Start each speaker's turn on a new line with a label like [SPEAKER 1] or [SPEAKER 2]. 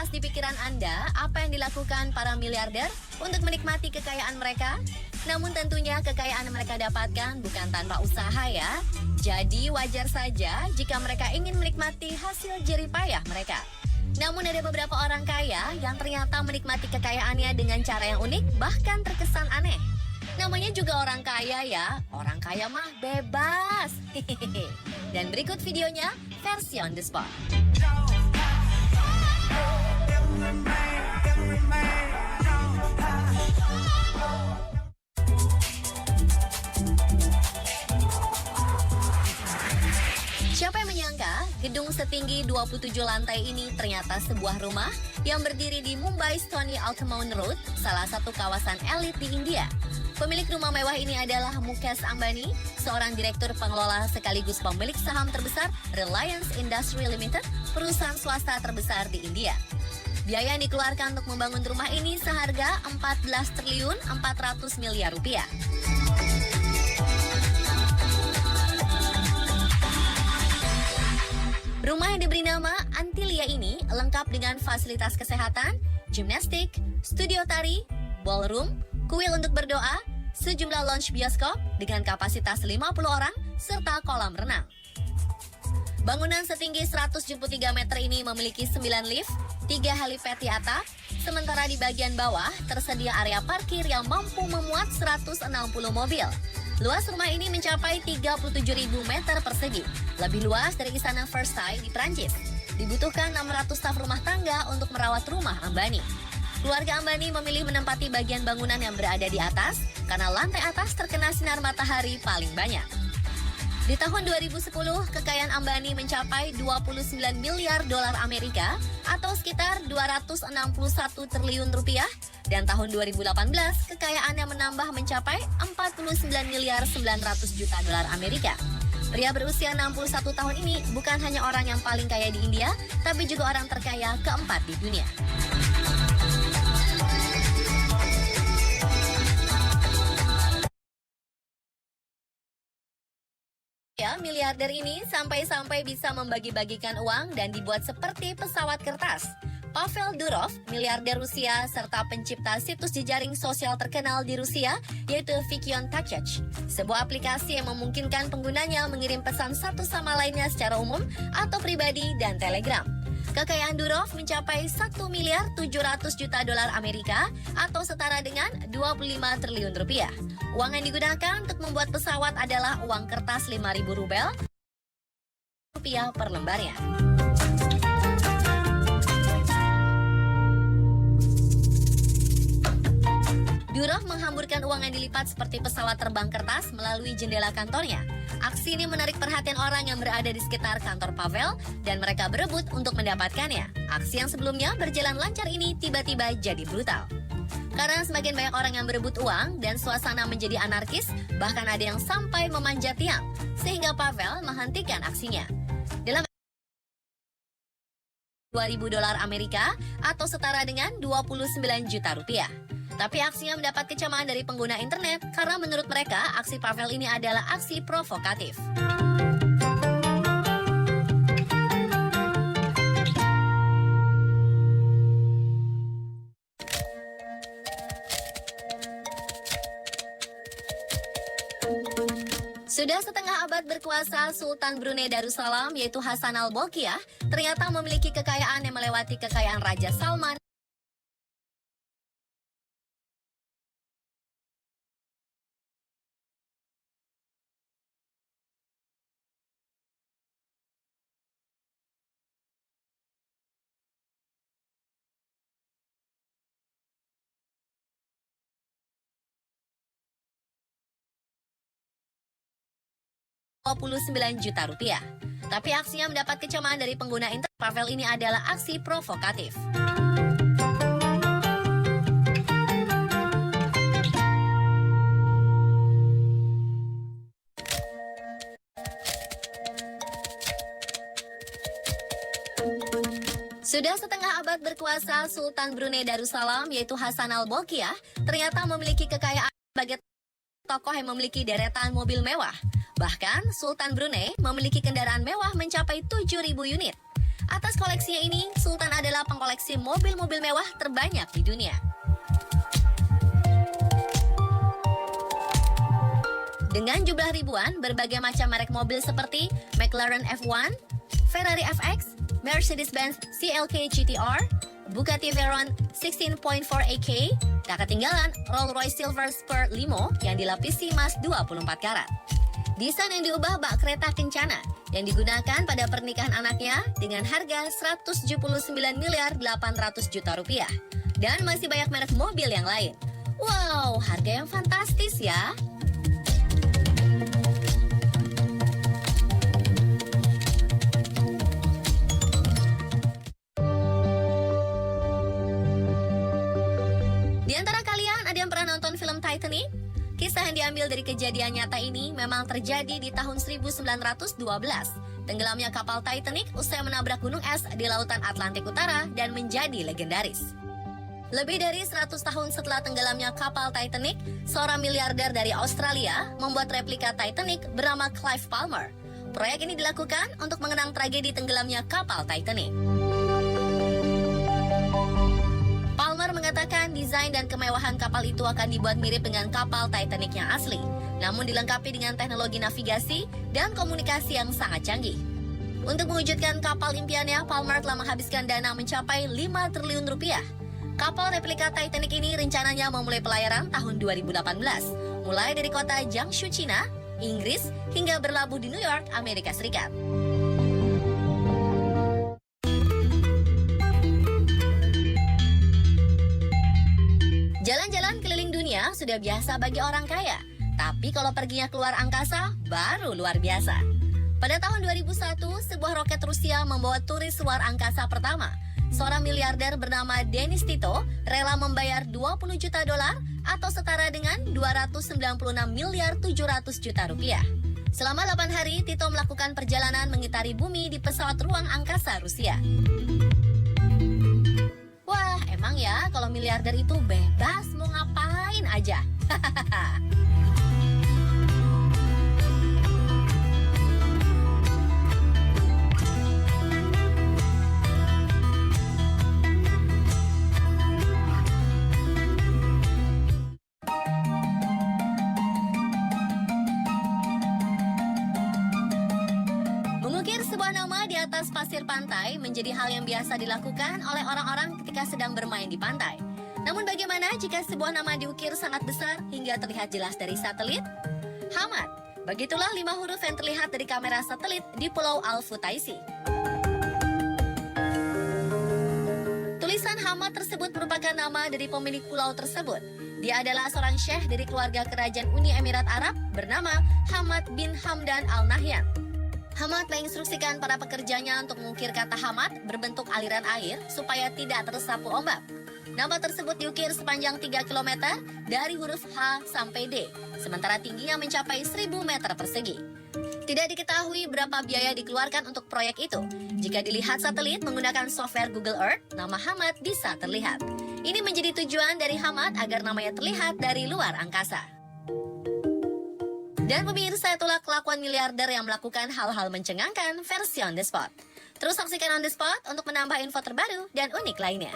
[SPEAKER 1] Terlintas di pikiran Anda apa yang dilakukan para miliarder untuk menikmati kekayaan mereka? Namun tentunya kekayaan mereka dapatkan bukan tanpa usaha ya. Jadi wajar saja jika mereka ingin menikmati hasil jerih payah mereka. Namun ada beberapa orang kaya yang ternyata menikmati kekayaannya dengan cara yang unik bahkan terkesan aneh. Namanya juga orang kaya ya, orang kaya mah bebas. Dan berikut videonya versi on the spot. Siapa yang menyangka gedung setinggi 27 lantai ini ternyata sebuah rumah yang berdiri di Mumbai Stony Altamont Road, salah satu kawasan elit di India. Pemilik rumah mewah ini adalah Mukesh Ambani, seorang direktur pengelola sekaligus pemilik saham terbesar Reliance Industries Limited, perusahaan swasta terbesar di India. Biaya yang dikeluarkan untuk membangun rumah ini seharga 14 triliun 400 miliar rupiah. Rumah yang diberi nama Antilia ini lengkap dengan fasilitas kesehatan, gimnastik, studio tari, ballroom, kuil untuk berdoa, sejumlah lounge bioskop dengan kapasitas 50 orang, serta kolam renang. Bangunan setinggi 173 meter ini memiliki 9 lift, 3 helipad di atap, sementara di bagian bawah tersedia area parkir yang mampu memuat 160 mobil. Luas rumah ini mencapai 37.000 meter persegi, lebih luas dari Istana Versailles di Prancis. Dibutuhkan 600 staf rumah tangga untuk merawat rumah Ambani. Keluarga Ambani memilih menempati bagian bangunan yang berada di atas karena lantai atas terkena sinar matahari paling banyak. Di tahun 2010, kekayaan Ambani mencapai 29 miliar dolar Amerika atau sekitar 261 triliun rupiah. Dan tahun 2018, kekayaannya menambah mencapai 49 miliar 900 juta dolar Amerika. Pria berusia 61 tahun ini bukan hanya orang yang paling kaya di India, tapi juga orang terkaya keempat di dunia. Ya, miliarder ini sampai-sampai bisa membagi-bagikan uang dan dibuat seperti pesawat kertas. Pavel Durov, miliarder Rusia serta pencipta situs jejaring sosial terkenal di Rusia, yaitu VKontakte, sebuah aplikasi yang memungkinkan penggunanya mengirim pesan satu sama lainnya secara umum atau pribadi dan telegram. Kekayaan Durov mencapai 1 miliar 700 juta dolar Amerika atau setara dengan 25 triliun rupiah. Uang yang digunakan untuk membuat pesawat adalah uang kertas 5.000 rubel rupiah per lembarnya. Durov menghamburkan uang yang dilipat seperti pesawat terbang kertas melalui jendela kantornya. Aksi ini menarik perhatian orang yang berada di sekitar kantor Pavel dan mereka berebut untuk mendapatkannya. Aksi yang sebelumnya berjalan lancar ini tiba-tiba jadi brutal. Karena semakin banyak orang yang berebut uang dan suasana menjadi anarkis, bahkan ada yang sampai memanjat tiang, sehingga Pavel menghentikan aksinya. Dalam 2.000 dolar Amerika atau setara dengan 29 juta rupiah. Tapi aksinya mendapat kecaman dari pengguna internet karena menurut mereka aksi Pavel ini adalah aksi provokatif. Sudah setengah abad berkuasa, Sultan Brunei Darussalam yaitu Hasan Al-Bolkiah ternyata memiliki kekayaan yang melewati kekayaan Raja Salman. $29 juta rupiah. Tapi aksinya mendapat kecaman dari pengguna internet. Pavel ini adalah aksi provokatif. Sudah setengah abad berkuasa, Sultan Brunei Darussalam yaitu Hasan Al-Bolkiah ternyata memiliki kekayaan sebagai tokoh yang memiliki deretan mobil mewah. Bahkan, Sultan Brunei memiliki kendaraan mewah mencapai 7.000 unit. Atas koleksinya ini, Sultan adalah pengkoleksi mobil-mobil mewah terbanyak di dunia. Dengan jumlah ribuan, berbagai macam merek mobil seperti McLaren F1, Ferrari FX, Mercedes-Benz CLK GTR, Bugatti Veyron 16.4 AK, tak ketinggalan Rolls-Royce Silver Spur Limo yang dilapisi emas 24 karat. Desain yang diubah bak kereta kencana yang digunakan pada pernikahan anaknya dengan harga 179 miliar 800 juta rupiah. Dan masih banyak merek mobil yang lain. Wow, harga yang fantastis ya. Di antara kalian ada yang pernah nonton film Titanic? Kisah yang diambil dari kejadian nyata ini memang terjadi di tahun 1912. Tenggelamnya kapal Titanic usai menabrak gunung es di lautan Atlantik Utara dan menjadi legendaris. Lebih dari 100 tahun setelah tenggelamnya kapal Titanic, seorang miliarder dari Australia membuat replika Titanic bernama Clive Palmer. Proyek ini dilakukan untuk mengenang tragedi tenggelamnya kapal Titanic. Palmer mengatakan desain dan kemewahan kapal itu akan dibuat mirip dengan kapal Titanic yang asli, namun dilengkapi dengan teknologi navigasi dan komunikasi yang sangat canggih. Untuk mewujudkan kapal impiannya, Palmer telah menghabiskan dana mencapai 5 triliun rupiah. Kapal replika Titanic ini rencananya memulai pelayaran tahun 2018, mulai dari kota Jiangsu, China, Inggris, hingga berlabuh di New York, Amerika Serikat. Jalan-jalan keliling dunia sudah biasa bagi orang kaya, tapi kalau perginya keluar angkasa, baru luar biasa. Pada tahun 2001, sebuah roket Rusia membawa turis luar angkasa pertama. Seorang miliarder bernama Denis Tito rela membayar 20 juta dolar atau setara dengan 296 miliar 700 juta rupiah. Selama 8 hari, Tito melakukan perjalanan mengitari bumi di pesawat ruang angkasa Rusia. Wah, emang ya kalau miliarder itu bebas mau ngapain aja. Mengukir sebuah nama di atas pasir pantai menjadi hal yang biasa dilakukan oleh orang-orang ketika sedang bermain di pantai. Namun bagaimana jika sebuah nama diukir sangat besar hingga terlihat jelas dari satelit? Hamad. Begitulah 5 huruf yang terlihat dari kamera satelit di Pulau Al-Futaisi. Tulisan Hamad tersebut merupakan nama dari pemilik pulau tersebut. Dia adalah seorang syekh dari keluarga kerajaan Uni Emirat Arab bernama Hamad bin Hamdan Al Nahyan. Hamad menginstruksikan para pekerjanya untuk mengukir kata Hamad berbentuk aliran air supaya tidak tersapu ombak. Nama tersebut diukir sepanjang 3 km dari huruf H sampai D, sementara tingginya mencapai 1000 meter persegi. Tidak diketahui berapa biaya dikeluarkan untuk proyek itu. Jika dilihat satelit menggunakan software Google Earth, nama Hamad bisa terlihat. Ini menjadi tujuan dari Hamad agar namanya terlihat dari luar angkasa. Dan pemirsa, itulah kelakuan miliarder yang melakukan hal-hal mencengangkan versi On The Spot. Terus saksikan On The Spot untuk menambah info terbaru dan unik lainnya.